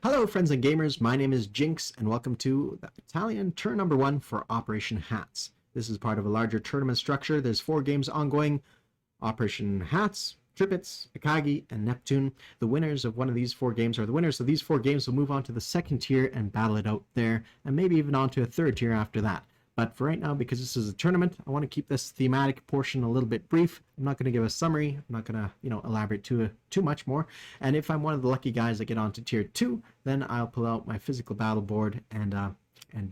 Hello friends and gamers, my name is Jinx and welcome to the Italian turn number 1 for Operation Hats. This is part of a larger tournament structure. There's 4 games ongoing: Operation Hats, Tripits, Akagi, and Neptune. The winners of one of these 4 games, or the winners of these 4 games, will move on to the second tier and battle it out there, and maybe even on to a third tier after that. But for right now, because this is a tournament, I want to keep this thematic portion a little bit brief. I'm not going to give a summary. I'm not going to, elaborate too much more. And if I'm one of the lucky guys that get on to tier 2, then I'll pull out my physical battle board and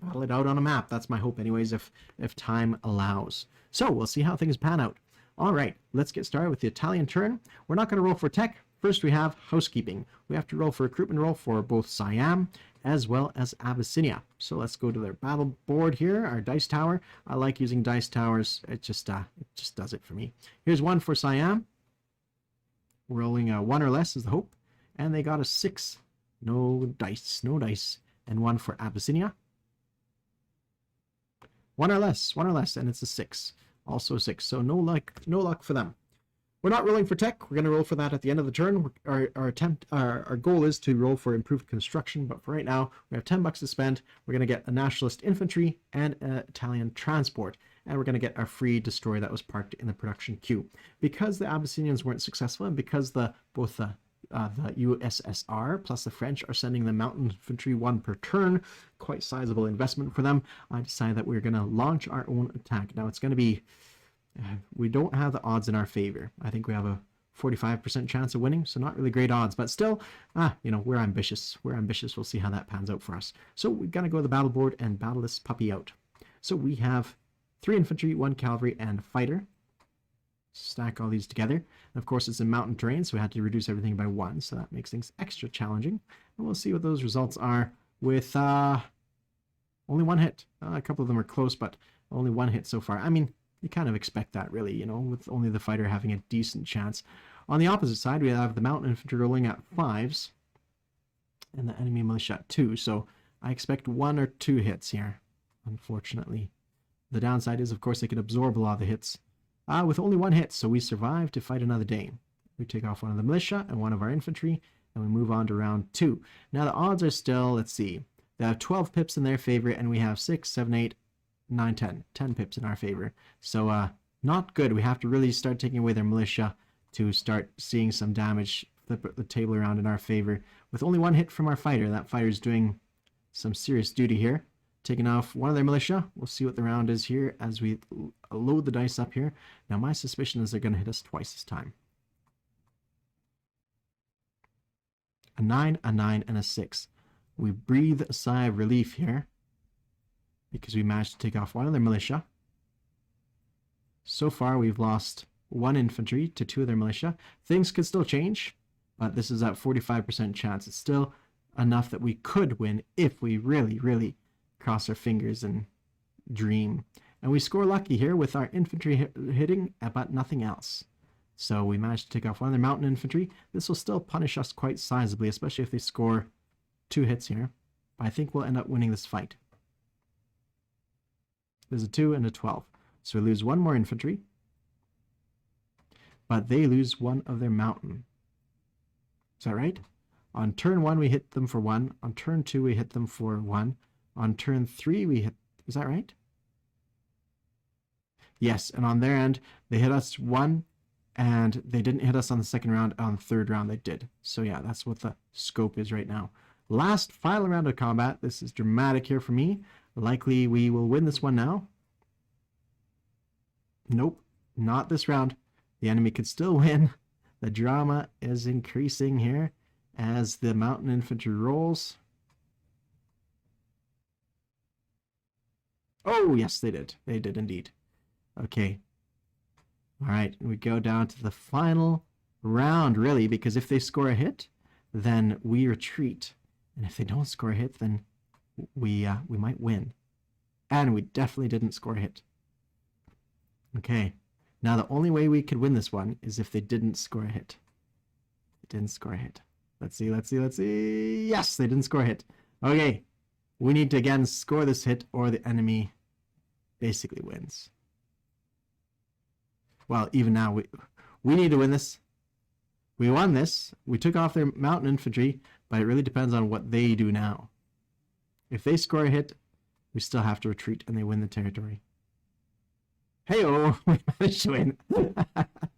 battle it out on a map. That's my hope anyways, if time allows. So we'll see how things pan out. All right, let's get started with the Italian turn. We're not going to roll for tech. First, we have housekeeping. We have to roll for recruitment roll for both Siam as well as Abyssinia. So let's go to their battle board here, our dice tower. I like using dice towers. It just does it for me. Here's one for Siam. Rolling a 1 or less is the hope. And they got a 6. No dice. And 1 for Abyssinia. 1 or less, and it's a 6. Also 6. So no luck for them. We're not rolling for tech. We're going to roll for that at the end of the turn. Our goal is to roll for improved construction, but for right now, we have $10 to spend. We're going to get a nationalist infantry and an Italian transport, and we're going to get our free destroyer that was parked in the production queue. Because the Abyssinians weren't successful, and because both the USSR plus the French are sending the mountain infantry 1 per turn, quite sizable investment for them, I decided that we're going to launch our own attack. Now it's going to be... we don't have the odds in our favor. I think we have a 45% chance of winning, so not really great odds, but still, we're ambitious. We'll see how that pans out for us. So we're going to go to the battle board and battle this puppy out. So we have 3 infantry, 1 cavalry, and fighter. Stack all these together. And of course, it's in mountain terrain, so we had to reduce everything by 1, so that makes things extra challenging. And we'll see what those results are with only 1 hit. A couple of them are close, but only 1 hit so far. I mean, you kind of expect that, really, with only the fighter having a decent chance. On the opposite side, we have the mountain infantry rolling at 5s and the enemy militia at 2. So I expect 1 or 2 hits here, unfortunately. The downside is, of course, they can absorb a lot of the hits with only 1 hit. So we survive to fight another day. We take off one of the militia and 1 of our infantry, and we move on to round 2. Now the odds are still, let's see, they have 12 pips in their favor, and we have 6, 7, 8, 9, 10 pips in our favor. So not good. We have to really start taking away their militia to start seeing some damage, flip the table around in our favor. With only 1 hit from our fighter, that fighter's doing some serious duty here. Taking off 1 of their militia. We'll see what the round is here as we load the dice up here. Now my suspicion is they're going to hit us twice this time. A 9, and a 6. We breathe a sigh of relief here, because we managed to take off 1 of their militia. So far, we've lost 1 infantry to 2 of their militia. Things could still change, but this is at 45% chance. It's still enough that we could win if we really, really cross our fingers and dream. And we score lucky here with our infantry hitting, but nothing else. So we managed to take off 1 of their mountain infantry. This will still punish us quite sizably, especially if they score 2 hits here. But I think we'll end up winning this fight. There's a 2 and a 12. So we lose 1 more infantry. But they lose 1 of their mountain. Is that right? On turn 1, we hit them for 1. On turn 2, we hit them for 1. On turn 3, we hit... Is that right? Yes, and on their end, they hit us 1, and they didn't hit us on the second round. On the third round, they did. So yeah, that's what the scope is right now. Last, final round of combat. This is dramatic here for me. Likely we will win this one now. Nope, not this round. The enemy could still win. The drama is increasing here as the mountain infantry rolls. Oh, yes, they did. They did indeed. Okay. All right, we go down to the final round, really, because if they score a hit, then we retreat. And if they don't score a hit, then we might win. And we definitely didn't score a hit. Okay. Now the only way we could win this one is if they didn't score a hit. They didn't score a hit. Let's see. Yes, they didn't score a hit. Okay. We need to again score this hit or the enemy basically wins. Well, even now we need to win this. We won this. We took off their mountain infantry, but it really depends on what they do now. If they score a hit, we still have to retreat and they win the territory. Hey-oh, we managed to win.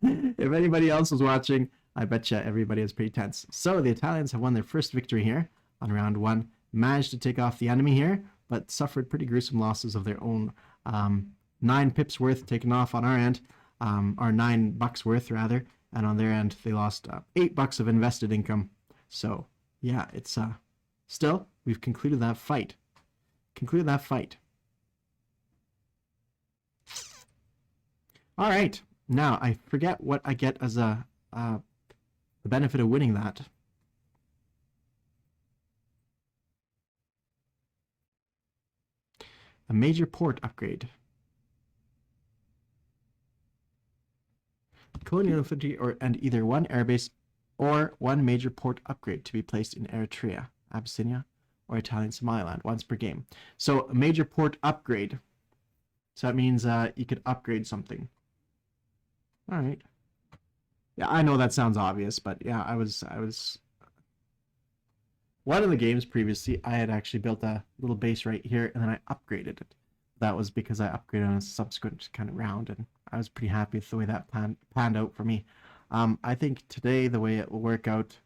If anybody else was watching, I bet you everybody is pretty tense. So the Italians have won their first victory here on round 1. Managed to take off the enemy here, but suffered pretty gruesome losses of their own. 9 pips worth taken off on our end, or 9 bucks worth rather, and on their end they lost 8 bucks of invested income. So yeah, it's still, we've concluded that fight. All right, now I forget what I get as the benefit of winning that. A major port upgrade. Colonial infantry and either one airbase or one major port upgrade to be placed in Eritrea, Abyssinia, or Italian Somaliland once per game. So a major port upgrade. So that means you could upgrade something. All right. Yeah, I know that sounds obvious, but yeah, I was one of the games previously, I had actually built a little base right here, and then I upgraded it. That was because I upgraded on a subsequent kind of round, and I was pretty happy with the way that panned out for me. I think today the way it will work out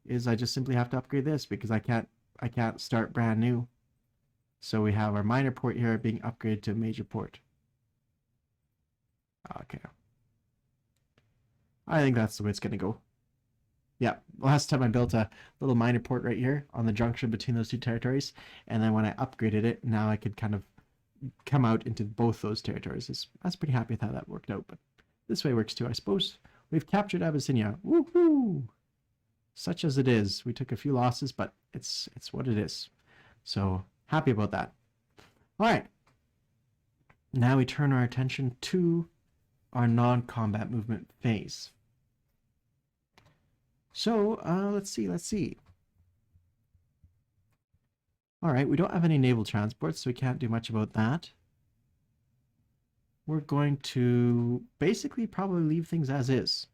is I just simply have to upgrade this because I can't start brand new. So we have our minor port here being upgraded to a major port. Okay. I think that's the way it's going to go. Yeah, last time I built a little minor port right here on the junction between those two territories, and then when I upgraded it, now I could kind of come out into both those territories. I was pretty happy with how that worked out, but this way works too, I suppose. We've captured Abyssinia. Woohoo! Such as it is. We took a few losses, but it's what it is. So, happy about that. All right. Now we turn our attention to our non-combat movement phase. So, let's see. All right, we don't have any naval transports, so we can't do much about that. We're going to basically probably leave things as is.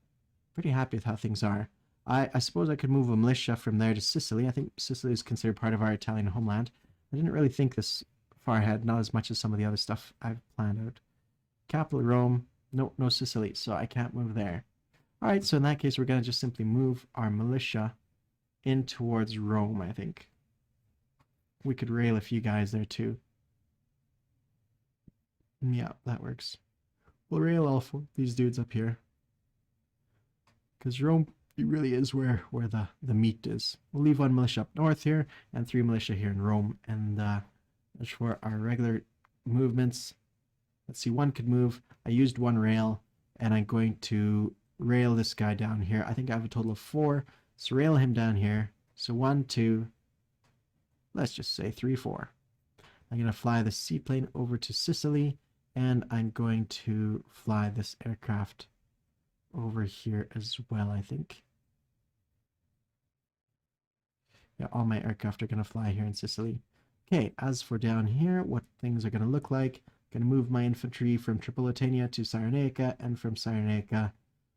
Pretty happy with how things are. I suppose I could move a militia from there to Sicily. I think Sicily is considered part of our Italian homeland. I didn't really think this far ahead, not as much as some of the other stuff I've planned out. Capital Rome, no Sicily, so I can't move there. All right, so in that case, we're going to just simply move our militia in towards Rome, I think. We could rail a few guys there too. Yeah, that works. We'll rail all 4 of these dudes up here. Because Rome, it really is where the meat is. We'll leave 1 militia up north here, and 3 militia here in Rome. And as for our regular movements, let's see, 1 could move. I used 1 rail, and I'm going to rail this guy down here. I think I have a total of 4, so rail him down here. So 1, 2, let's just say 3, 4. I'm going to fly the seaplane over to Sicily, and I'm going to fly this aircraft over here as well, I think. Yeah, all my aircraft are going to fly here in Sicily. Okay, as for down here, what things are going to look like. I'm going to move my infantry from Tripolitania to Cyrenaica, and from Cyrenaica,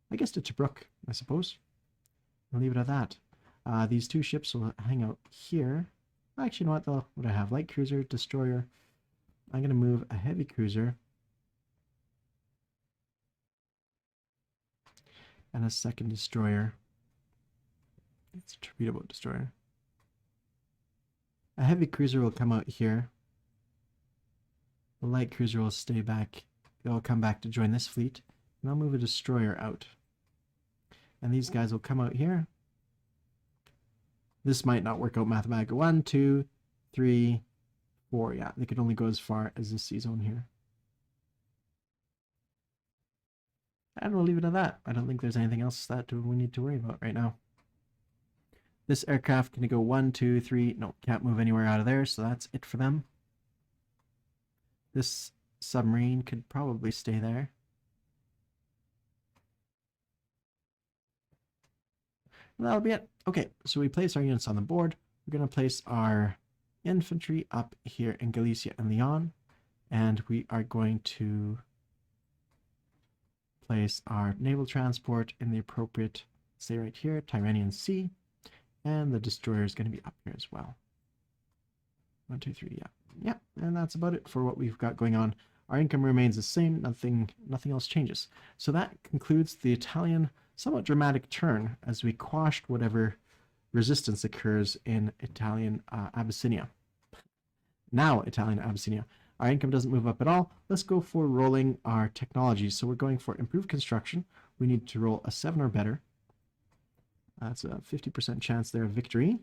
I guess, to Tobruk, I suppose. I'll leave it at that. These 2 ships will hang out here. Actually, you know what? What do I have? Light cruiser, destroyer. I'm going to move a heavy cruiser and a second destroyer. It's a torpedo boat destroyer. A heavy cruiser will come out here. The light cruiser will stay back. It'll come back to join this fleet. And I'll move a destroyer out. And these guys will come out here. This might not work out mathematically. 1, 2, 3, 4. Yeah, they could only go as far as this sea zone here. And we'll leave it at that. I don't think there's anything else that we need to worry about right now. This aircraft can go 1, 2, 3. No, can't move anywhere out of there, so that's it for them. This submarine could probably stay there. And that'll be it. Okay, so we place our units on the board. We're going to place our infantry up here in Galicia and Leon. And we are going to place our naval transport in the appropriate stay right here, Tyrrhenian Sea, and the destroyer is going to be up here as well. 1, 2, 3, yeah, and that's about it for what we've got going on. Our income remains the same, nothing else changes. So that concludes the Italian somewhat dramatic turn as we quashed whatever resistance occurs in Italian Abyssinia. Now Italian Abyssinia. Our income doesn't move up at all. Let's go for rolling our technology. So we're going for improved construction. We need to roll a 7 or better. That's a 50% chance there of victory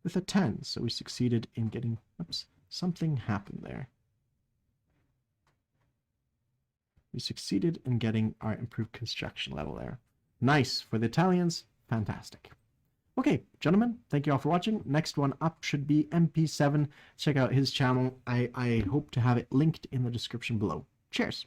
with a 10. So we succeeded in getting, oops, something happened there. We succeeded in getting our improved construction level there. Nice for the Italians. Fantastic. Okay, gentlemen, thank you all for watching. Next one up should be MP7. Check out his channel. I hope to have it linked in the description below. Cheers.